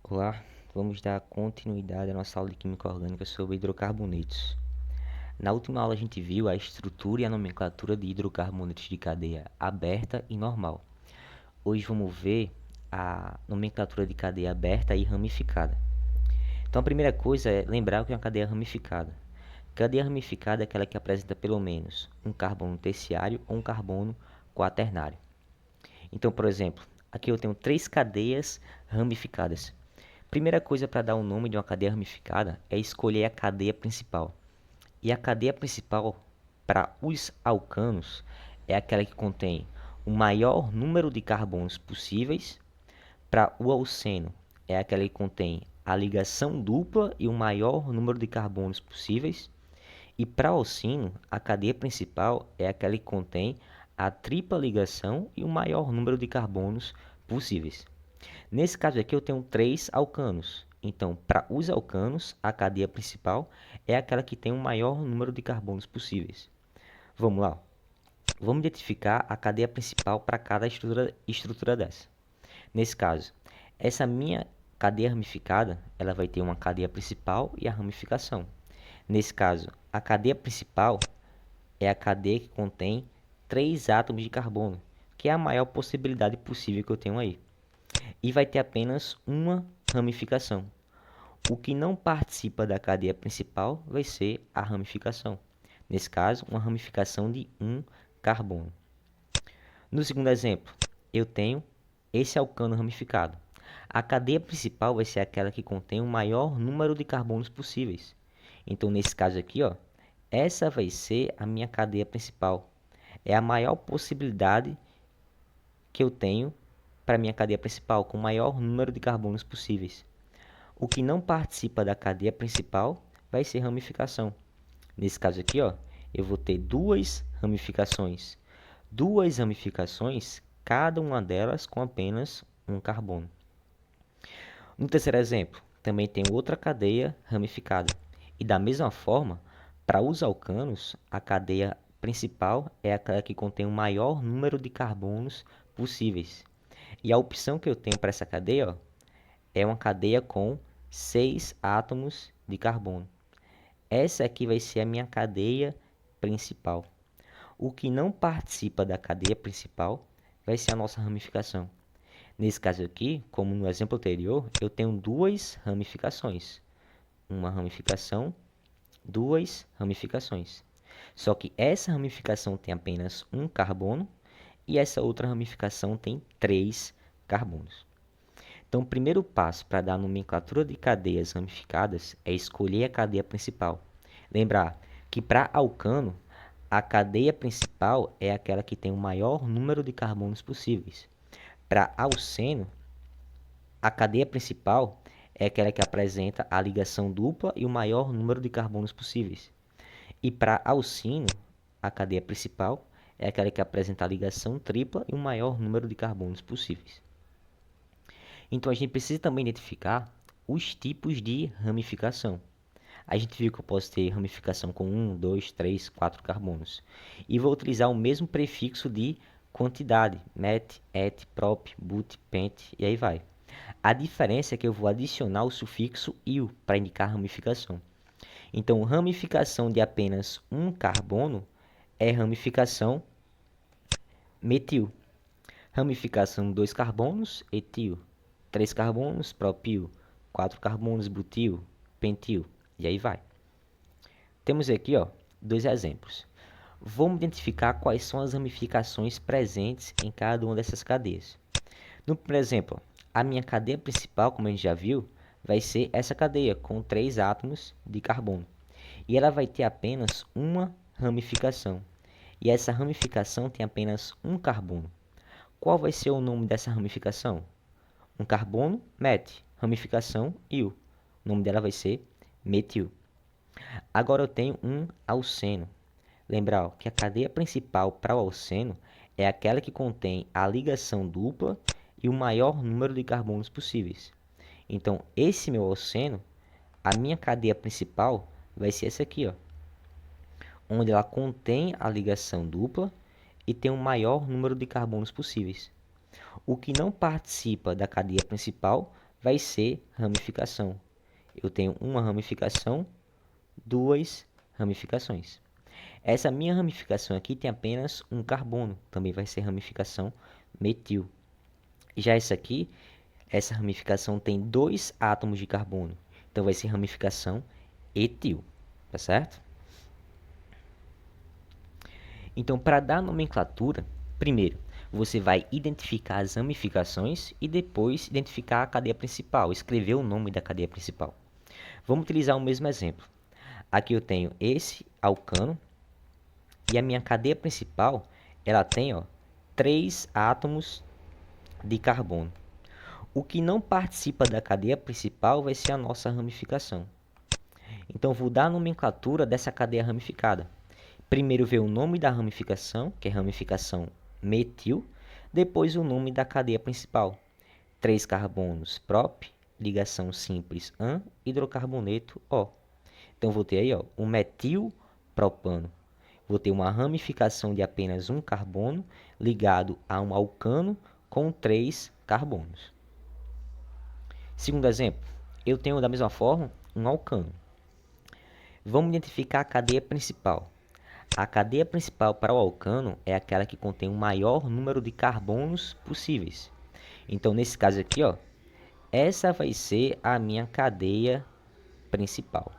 Olá, vamos dar continuidade à nossa aula de Química Orgânica sobre hidrocarbonetos. Na última aula a gente viu a estrutura e a nomenclatura de hidrocarbonetos de cadeia aberta e normal. Hoje vamos ver a nomenclatura de cadeia aberta e ramificada. Então a primeira coisa é lembrar o que é uma cadeia ramificada. Cadeia ramificada é aquela que apresenta pelo menos um carbono terciário ou um carbono quaternário. Então, por exemplo, aqui eu tenho 3 cadeias ramificadas. Primeira coisa para dar o nome de uma cadeia ramificada é escolher a cadeia principal. E a cadeia principal para os alcanos é aquela que contém o maior número de carbonos possíveis. Para o alceno é aquela que contém a ligação dupla e o maior número de carbonos possíveis. E para o alcino, a cadeia principal é aquela que contém a tripla ligação e o maior número de carbonos possíveis. Nesse caso aqui eu tenho 3 alcanos. Então, para os alcanos, a cadeia principal é aquela que tem o maior número de carbonos possíveis. Vamos lá. Vamos identificar a cadeia principal para cada estrutura dessa. Nesse caso, essa minha cadeia ramificada, ela vai ter uma cadeia principal e a ramificação. Nesse caso, a cadeia principal é a cadeia que contém 3 átomos de carbono, que é a maior possibilidade possível que eu tenho aí. E vai ter apenas uma ramificação. O que não participa da cadeia principal vai ser a ramificação. Nesse caso, uma ramificação de um carbono. No segundo exemplo, eu tenho esse alcano ramificado. A cadeia principal vai ser aquela que contém o maior número de carbonos possíveis. Então, nesse caso aqui, ó, essa vai ser a minha cadeia principal. É a maior possibilidade que eu tenho para minha cadeia principal, com o maior número de carbonos possíveis. O que não participa da cadeia principal vai ser ramificação. Nesse caso aqui, ó, eu vou ter duas ramificações. Duas ramificações, cada uma delas com apenas um carbono. No terceiro exemplo, também tem outra cadeia ramificada. E da mesma forma, para os alcanos, a cadeia principal é aquela que contém o maior número de carbonos possíveis. E a opção que eu tenho para essa cadeia, ó, é uma cadeia com 6 átomos de carbono. Essa aqui vai ser a minha cadeia principal. O que não participa da cadeia principal vai ser a nossa ramificação. Nesse caso aqui, como no exemplo anterior, eu tenho duas ramificações. Uma ramificação, duas ramificações. Só que essa ramificação tem apenas um carbono e essa outra ramificação tem 3 carbonos. Então, o primeiro passo para dar a nomenclatura de cadeias ramificadas é escolher a cadeia principal. Lembrar que para alcano, a cadeia principal é aquela que tem o maior número de carbonos possíveis. Para alceno, a cadeia principal é aquela que apresenta a ligação dupla e o maior número de carbonos possíveis. E para alcino, a cadeia principal é aquela que apresenta a ligação tripla e o maior número de carbonos possíveis. Então, a gente precisa também identificar os tipos de ramificação. A gente viu que eu posso ter ramificação com 1, 2, 3, 4 carbonos. E vou utilizar o mesmo prefixo de quantidade, met, et, prop, but, pent, e aí vai. A diferença é que eu vou adicionar o sufixo -il para indicar ramificação. Então, ramificação de apenas um carbono é ramificação metil. Ramificação de 2 carbonos, etil. 3 carbonos, propil. 4 carbonos, butil, pentil. E aí vai. Temos aqui, ó, 2 exemplos. Vamos identificar quais são as ramificações presentes em cada uma dessas cadeias. No primeiro exemplo, a minha cadeia principal, como a gente já viu, vai ser essa cadeia com 3 átomos de carbono. E ela vai ter apenas uma ramificação. E essa ramificação tem apenas um carbono. Qual vai ser o nome dessa ramificação? Um carbono, met. Ramificação, il. O nome dela vai ser metil. Agora eu tenho um alceno. Lembrar que a cadeia principal para o alceno é aquela que contém a ligação dupla e o maior número de carbonos possíveis. Então, esse meu alceno, a minha cadeia principal vai ser essa aqui, ó, onde ela contém a ligação dupla e tem o maior número de carbonos possíveis. O que não participa da cadeia principal vai ser ramificação. Eu tenho uma ramificação, duas ramificações. Essa minha ramificação aqui tem apenas um carbono, também vai ser ramificação metil. Já essa aqui, essa ramificação tem dois átomos de carbono, então vai ser ramificação etil, tá certo? Então, para dar nomenclatura, primeiro, você vai identificar as ramificações e depois identificar a cadeia principal, escrever o nome da cadeia principal. Vamos utilizar o mesmo exemplo. Aqui eu tenho esse alcano e a minha cadeia principal, ela tem 3 átomos de carbono. O que não participa da cadeia principal vai ser a nossa ramificação. Então, vou dar a nomenclatura dessa cadeia ramificada. Primeiro ver o nome da ramificação, que é ramificação metil, depois o nome da cadeia principal. 3 carbonos prop, ligação simples AN, hidrocarboneto O. Então, vou ter aí o metilpropano. Vou ter uma ramificação de apenas um carbono ligado a um alcano com 3 carbonos. Segundo exemplo, eu tenho da mesma forma um alcano. Vamos identificar a cadeia principal. A cadeia principal para o alcano é aquela que contém o maior número de carbonos possíveis. Então, nesse caso aqui, essa vai ser a minha cadeia principal.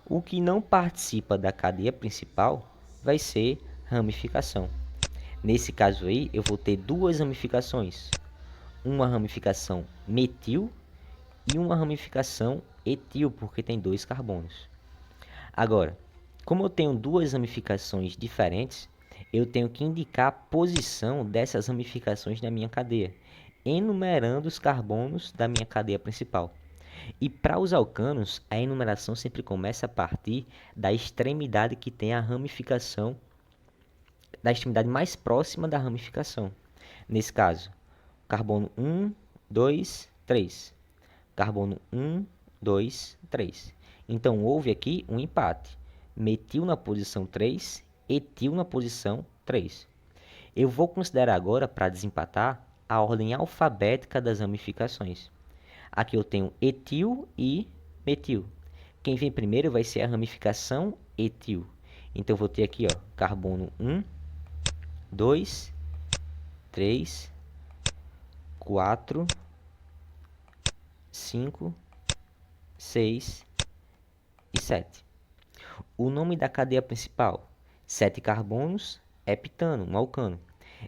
O que não participa da cadeia principal vai ser ramificação. Nesse caso aí, eu vou ter duas ramificações. Uma ramificação metil e uma ramificação etil, porque tem 2 carbonos. Agora, como eu tenho duas ramificações diferentes, eu tenho que indicar a posição dessas ramificações na minha cadeia, enumerando os carbonos da minha cadeia principal. E para os alcanos, a enumeração sempre começa a partir da extremidade que tem a ramificação, da extremidade mais próxima da ramificação. Nesse caso, carbono 1, 2, 3. Carbono 1, 2, 3. Então, houve aqui um empate. Metil na posição 3, etil na posição 3. Eu vou considerar agora, para desempatar, a ordem alfabética das ramificações. Aqui eu tenho etil e metil. Quem vem primeiro vai ser a ramificação etil. Então, eu vou ter aqui carbono 1, 2, 3, 4, 5, 6 e 7. O nome da cadeia principal, 7 carbonos, heptano, um alcano.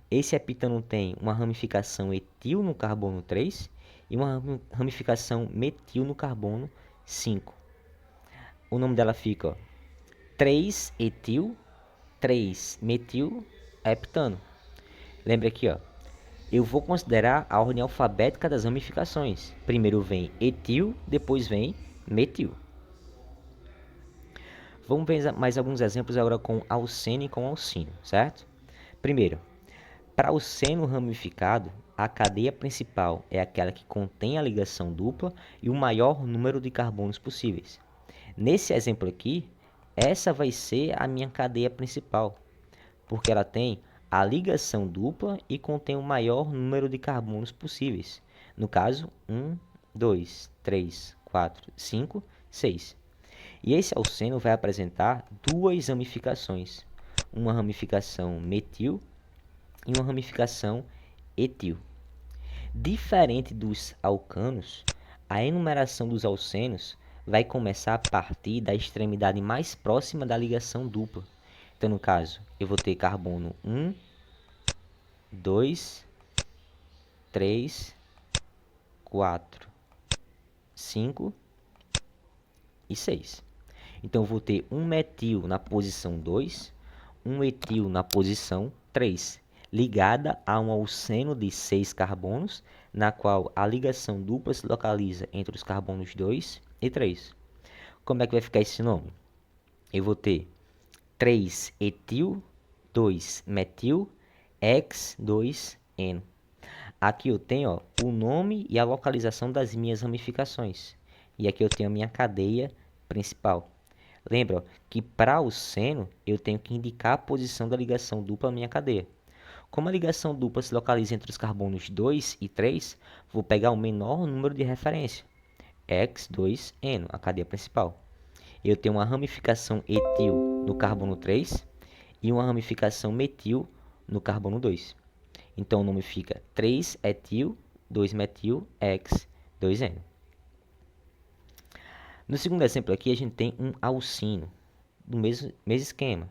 Esse heptano tem uma ramificação etil no carbono 3 e uma ramificação metil no carbono 5. O nome dela fica 3 etil, 3 metil, heptano. Lembra aqui, eu vou considerar a ordem alfabética das ramificações. Primeiro vem etil, depois vem metil. Vamos ver mais alguns exemplos agora com alceno e com alcínio, certo? Primeiro, para o seno ramificado, a cadeia principal é aquela que contém a ligação dupla e o maior número de carbonos possíveis. Nesse exemplo aqui, essa vai ser a minha cadeia principal, porque ela tem a ligação dupla e contém o maior número de carbonos possíveis. No caso, 1, 2, 3, 4, 5, 6. E esse alceno vai apresentar duas ramificações, uma ramificação metil e uma ramificação etil. Diferente dos alcanos, a enumeração dos alcenos vai começar a partir da extremidade mais próxima da ligação dupla. Então, no caso, eu vou ter carbono 1, 2, 3, 4, 5 e 6. Então, eu vou ter um metil na posição 2, um etil na posição 3, ligada a um alceno de 6 carbonos, na qual a ligação dupla se localiza entre os carbonos 2 e 3. Como é que vai ficar esse nome? Eu vou ter 3 etil, 2 metil, X2N. Aqui eu tenho o nome e a localização das minhas ramificações. E aqui eu tenho a minha cadeia principal. Lembra que para o seno eu tenho que indicar a posição da ligação dupla à minha cadeia. Como a ligação dupla se localiza entre os carbonos 2 e 3, vou pegar o menor número de referência, X2N, a cadeia principal. Eu tenho uma ramificação etil no carbono 3 e uma ramificação metil no carbono 2. Então, o nome fica 3-etil, 2-metil, X, 2N. No segundo exemplo aqui, a gente tem um alcino, do mesmo esquema.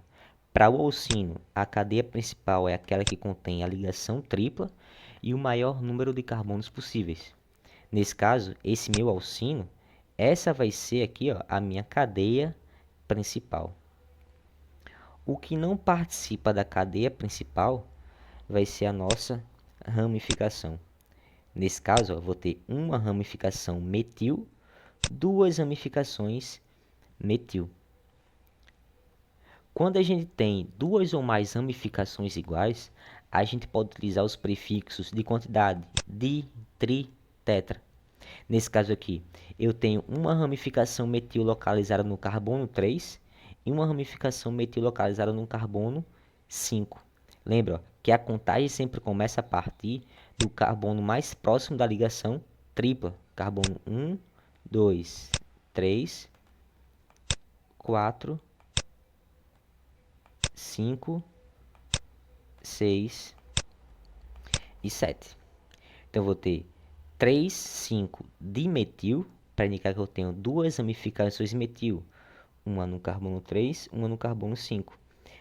Para o alcino, a cadeia principal é aquela que contém a ligação tripla e o maior número de carbonos possíveis. Nesse caso, esse meu alcino, essa vai ser aqui, ó, a minha cadeia principal. O que não participa da cadeia principal vai ser a nossa ramificação. Nesse caso, eu vou ter uma ramificação metil, duas ramificações metil. Quando a gente tem duas ou mais ramificações iguais, a gente pode utilizar os prefixos de quantidade, di, tri, tetra. Nesse caso aqui, eu tenho uma ramificação metil localizada no carbono 3 e uma ramificação metil localizada no carbono 5. Lembra, ó, que a contagem sempre começa a partir do carbono mais próximo da ligação tripla. Carbono 1, 2, 3, 4, 5, 6 e 7. Então, eu vou ter 3, 5 dimetil, para indicar que eu tenho duas ramificações metil, uma no carbono 3, uma no carbono 5,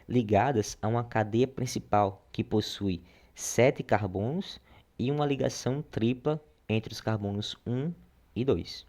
ligadas a uma cadeia principal que possui 7 carbonos e uma ligação tripla entre os carbonos 1 e 2.